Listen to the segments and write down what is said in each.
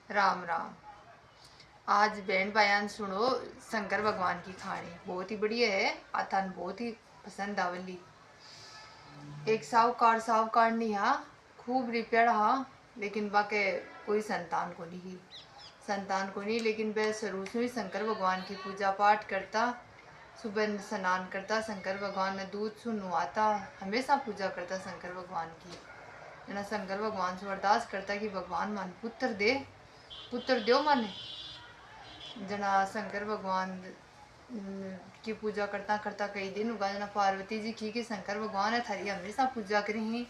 राम राम। आज बैंड बयान सुनो। शंकर भगवान की कहानी बहुत ही बढ़िया है। आतान बहुत ही पसंद आवली। एक साहूकार नहीं हा, खूब रिपेयर हा, लेकिन बाके कोई संतान को नहीं, लेकिन वह शुरू से ही शंकर भगवान की पूजा पाठ करता। सुबह स्नान करता, शंकर भगवान ने दूध से नुआता, हमेशा पूजा करता शंकर भगवान की। जना शंकर भगवान से अरदास करता कि भगवान मन पुत्र दे, पुत्र दो माने। जना शंकर भगवान की पूजा करता करता कई दिन उगा। जना पार्वती जी की कि शंकर भगवान है थारी हमेशा पूजा करी,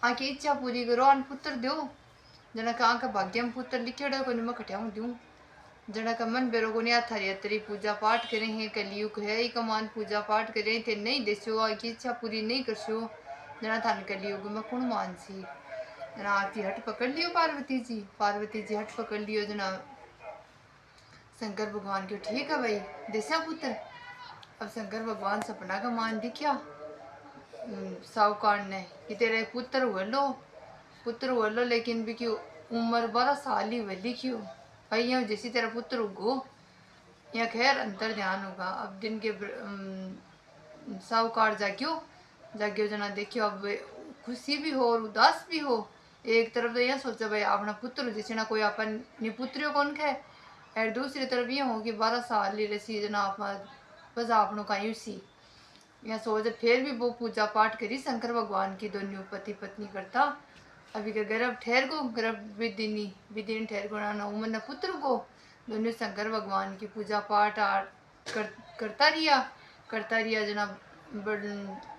आकी इच्छा पूरी करो, अन पुत्र दो। जना कहा का भाग्य में पुत्र लिखे को मैं खटिया दूँ। जना का मन बेरो को नहीं थारी अतरी पूजा पाठ करे हैं, कलयुग है ही कमान पूजा पाठ करे थे नहीं देसो, आकी इच्छा पूरी नहीं करसो। जना थान कलयुग में कौन मानसी। जना आपकी हट पकड़ लियो पार्वती जी हट पकड़ लियो। जना शंकर भगवान क्यों ठीक है भाई देसा पुत्र। अब शंकर भगवान सपना का मान दिखा साहूकार ने कि तेरे पुत्र हुआ लो, लेकिन भी क्यों उम्र 12 साल ही हुई क्यों भाई, यहाँ जैसी तेरा पुत्र उगो या खैर अंतर ध्यान होगा। अब दिन के साहूकार जाग्यो जना देखियो। अब खुशी भी हो और उदास भी हो। एक तरफ तो यह सोचा भाई अपना पुत्र जैसे ना कोई अपन निपुत्रियो कौन खे, और दूसरी तरफ ये हो कि 12 साल ही रसी जना बस आपनों का यूसी। यह सोच फिर भी वो पूजा पाठ करी शंकर भगवान की, दोनों पति पत्नी करता। अभी का गर्भ ठहर को, गर्भ विदिनी ठहर को ना उमर न पुत्र को। दोनों शंकर भगवान की पूजा पाठ करता रिया जना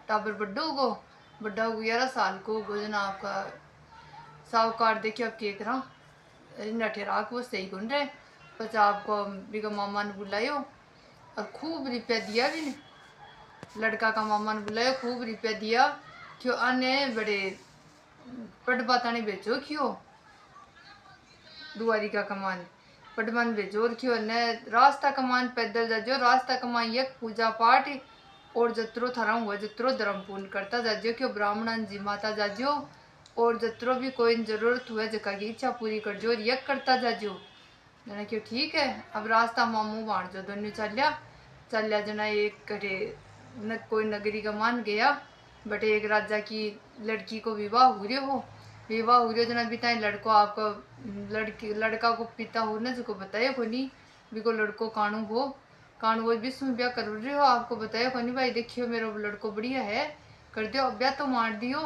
टाबर बड्डो को 11 साल को जना आपका साहूकार देखियो अब के करा नठेराक वो सही गुण रहे। बस आपको बिका मामा ने बुलायो और खूब रुपया दिया भी ने। लड़का का मामा ने बुलायो, खूब रुपया दिया क्यों अन्य बड़े पटबा ताने बेचो क्यों दुआरी का कमान पटमान बेचो क्यों ने रास्ता कमान पैदल जाजो, रास्ता कमान एक पूजा पाठ और जत्रो थारा हुआ जत्रो धर्म पूर्ण करता जाजो क्यों ब्राह्मण जी माता जाजो, और जत्रो भी कोई जरूरत हुए जका की इच्छा पूरी कर जो यक करता जाजो। जना क्यों ठीक है। अब रास्ता मामू बाण जो दोनों चलिया जना एक करे न कोई नगरी का मान गया। बटे एक राजा की लड़की को विवाह हो रहे जना बिताए लड़को आपको लड़का को पिता हो न जो बताया को नहीं बिको लड़को काणू वो विश्व में ब्याह कर रहे हो आपको बताया को नहीं भाई देखियो मेरो लड़को बढ़िया है कर दियो। अब ब्याह तो मार दियो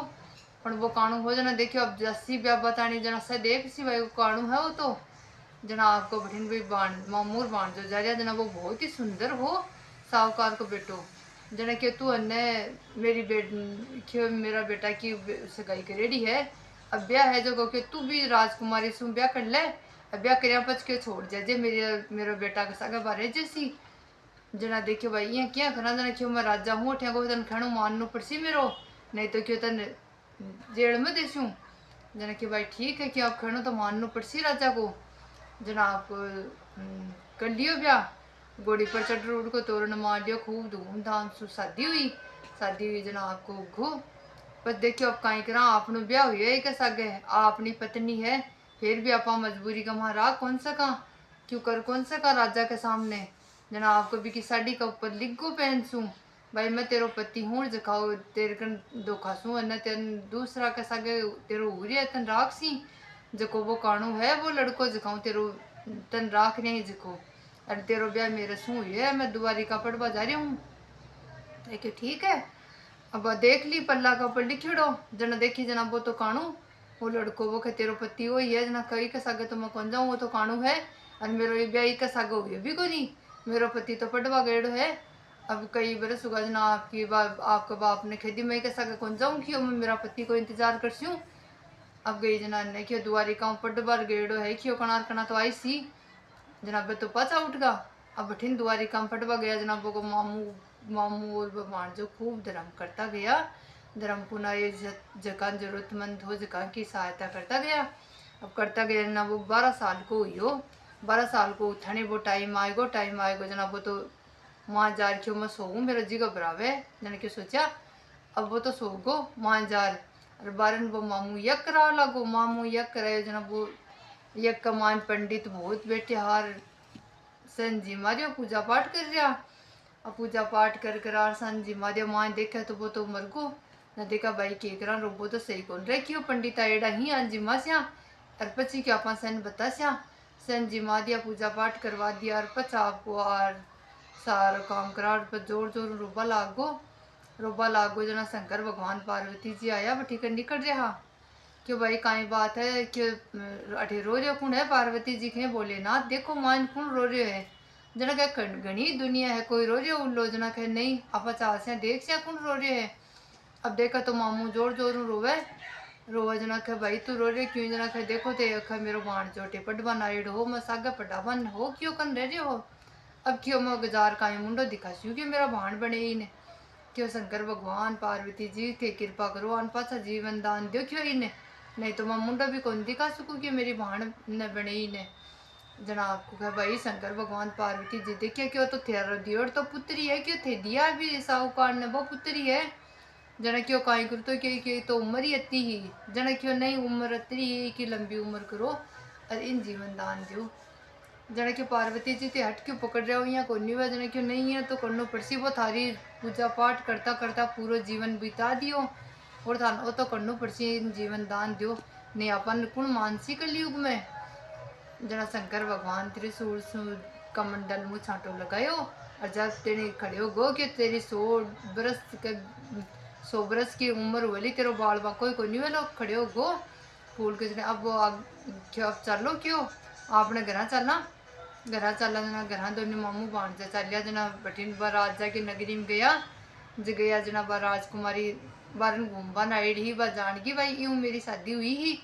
पर वो काणू हो जना देखियो। अब जस्सी ब्याह बतानी जना सदैव सी भाई काणू है वो तो जना आपको बठिन भी मामूर बाण जो जा रहा जना वो बहुत ही सुंदर हो साहूकार को बेटो। जना के तू अन्य मेरा बेटा की सगाई करेड़ी है। अब ब्याह है जो के तू भी राजकुमारी से ब्याह कर ले। अब ब्याह कर पच के छोड़ जे मेरा बेटा का सगा बारे जैसी। जना देखियो भाई ये क्या करना जना क्यों मैं राजा हूँ ठे को तन खाणो माननो पड़सी मेरो, नहीं तो क्यों तन जेल में देसू। जना कि भाई ठीक है कि आप खाणो तो माननो पड़सी राजा को। जना आप कर लियो ब्याह, घोड़ी पर चढ़ उड़ को तोरण मार लियो, खूब धूमधाम से शादी हुई जना आपको घो। पर देखियो अब कहीं करा आपनो ब्याह हुआ है कैसा गए आपनी पत्नी है, फिर भी आपा मजबूरी का मारा कौन सका क्यों कर कौन सका राजा के सामने। जना आपको भी की साड़ी का ऊपर लिखो पहन सू भाई मैं तेरो पति हूँ जखाओ तेरे कन धोखा सू अन्य तेन दूसरा कैसा गए तेरो हो रही तन राख सी जको वो काणू है वो लड़को जखाऊ तेरो तन राख नहीं जको। अरे तेरो ब्याह मेरे सू है मैं दुआरी का पड़वा जा रही हूँ। ठीक है अब देख ली पल्ला का ऊपर लिखिड़ो जना देखी जना वो तो काणू वो लड़को वो के तेरो पति हो ही है जना कई का सागे तो मैं कौन जाऊँ वो तो काणू है और मेरो ये ब्याह का सागे हो भी को नहीं मेरो पति तो पटवा गेड़ो है। अब कई बरस हुआ जना आपका बाप ने खेती मैं के सागे कौन जाऊँ क्यों मैं मेरा पति को इंतजार करती हूँ। अब गई जना ने क्यों दुआरी का पटबार गेड़ो है क्यों कनार कना तो आई सी जनाब तो पाचा उठ गा। अब बठिन दुआरी काम पटवा गया जनाबों को मामू और भगवान जो खूब धर्म करता गया। धर्म पुना ये जगह जरूरतमंद हो जगह की सहायता करता गया। अब करता गया ना वो 12 साल को हुई हो, 12 साल को उठाने वो टाइम आएगो जनाब वो तो माँ जार क्यों मैं सोऊं मेरा जी घबरावे जन के सोचा। अब वो तो सो गो माँ जार और बारन वो मामू यक करा लागो मामू यक कराए जनाब वो ये कमान पंडित बहुत बेटे हार सन जी मारियो पूजा पाठ कर रहा। अब पूजा पाठ कर कर आर सन जी मारियो माँ देखा तो वो तो मर गो न देखा भाई के करा रोबो तो सही कौन रहे क्यों पंडिता एड़ा ही आन जी मास्या और पची क्या अपन सन बता स्या सन जी मा दिया पूजा पाठ करवा दिया और पचा आपको और सारा काम करा और पर जोर जोर रोबा लागो जना शंकर भगवान पार्वती जी आया बठी कर निकल रहा क्यों भाई काई बात है कि अठे रो रहे कौन है पार्वती जी के बोले ना देखो मान कौन रो रहे है जना क्या घनी दुनिया है कोई रो रहे उल्लो जना कहे नहीं आप चाह से देख से कौन रो रहे है। अब देखा तो मामू जोर जोर रोवे रोवा जना कहे भाई तू रो रहे क्यों जना कहे देखो ते अखा मेरो बाण चोटे पटवा नाइड हो मैं सागा पटावन हो क्यों कन रह रहे हो। अब क्यों मैं गजार का मुंडो दिखा छू कि मेरा भाण बने ही ने क्यों शंकर भगवान पार्वती जी थे कृपा करो अन पाछा जीवन दान दो क्यों इन्हें नहीं तो मैं मुंडा भी कौन दिखा सकूँ कि मेरी भाण न बने ही ने जनाब को कहा भाई शंकर भगवान पार्वती जी देखिए क्यों तो तेरा दियोर तो पुत्री है क्यों थे दिया भी साहूकार ने वो पुत्री है जना क्यों काई करो तो कि तो उम्र ही अति ही जना क्यों नहीं उम्र अतरी ही कि लंबी उम्र करो और इन जीवन दान दो जना क्यों पार्वती जी ते हट क्यों पकड़ रहे हो यहाँ को नहीं हुआ जना क्यों नहीं है तो करनो पड़सी वो थारी पूजा पाठ करता करता पूरा जीवन बिता दियो और थान वो तो करनो पड़सी जीवन दान दो नहीं अपन कुण मानसिक कलयुग में जना शंकर भगवान त्रिशूल कमंडल मुँह छाटो लगायो और जब तेरे खड़े हो गो कि तेरी 100 बरस की उम्र वाली तेरो बाल बा कोई नहीं वालो खड़े हो गो फूल के अब वो क्यों अब चलो क्यों आपने घर चलना जना घर दोनों मामू बाण से चलिया जना बठिन बा राजा की नगरी में गया गया जना बा राजकुमारी बारन घूमबा नाइड ही बा जान की भाई यूं मेरी शादी हुई ही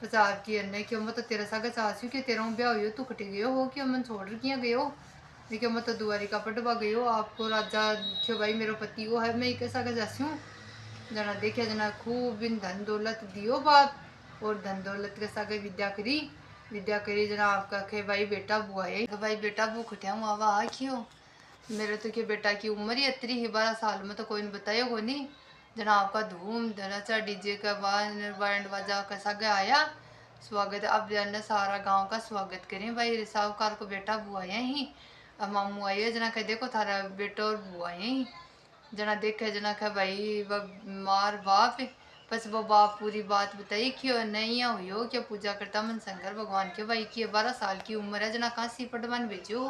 पचास की अन्ने क्यों मैं तो तेरा सागा चाहती कि तेरा ब्याह हुई तू कटे गयो हो क्यों मैं छोड़ किया गयो क्यों मैं तो दुआरी का पटवा गयो आपको राजा क्यों भाई मेरा पति वो है मैं कैसा का जासी हूँ जना देखा जना खूब इन धन दौलत दियो बाप और धन दौलत के सागे विद्या करी जना आपका के भाई बेटा बुआ है भाई बेटा बू खटिया हूँ आवा आ क्यों मेरे तो के बेटा की उम्र ही अतरी ही 12 साल में तो कोई बताया को नहीं जना आपका धूम धड़ाचा डीजे का बैंड बाजा का सगे आया स्वागत अब जन सारा गांव का स्वागत करें भाई साहूकार को बेटा बुआ ही अब मामू आइए जना कह देखो थारा बेटा और बुआ ही जना देखे जना कह भाई वह मार बाप बस वो बाप पूरी बात बताई क्यों नहीं हुई हो क्या पूजा करता मन शंकर भगवान के भाई की 12 साल की उम्र है जना कहाँ सी पटवान भेजो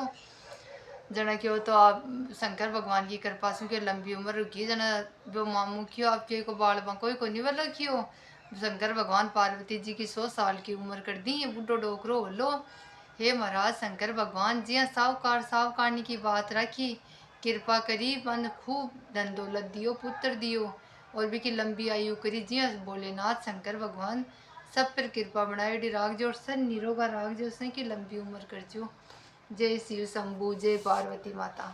जना क्यों तो आप शंकर भगवान की कृपा से क्यों लंबी उम्र रुकी जना वो मामू क्यों आपके को बाल कोई को नहीं वाला क्यों शंकर भगवान पार्वती जी की 100 साल की उम्र कर दी ये बुढ़ो डोकरो लो हे महाराज शंकर भगवान जी हाँ साहूकार की बात रखी कृपा करी मन खूब धन दौलत दियो पुत्र दियो और भी की लंबी आयु करी जी हाँ भोलेनाथ शंकर भगवान सब पर कृपा बनाए राग जो और सन निरोगा राग जो उसने की लंबी उम्र कर जो जय शिव शंभु जय पार्वती माता।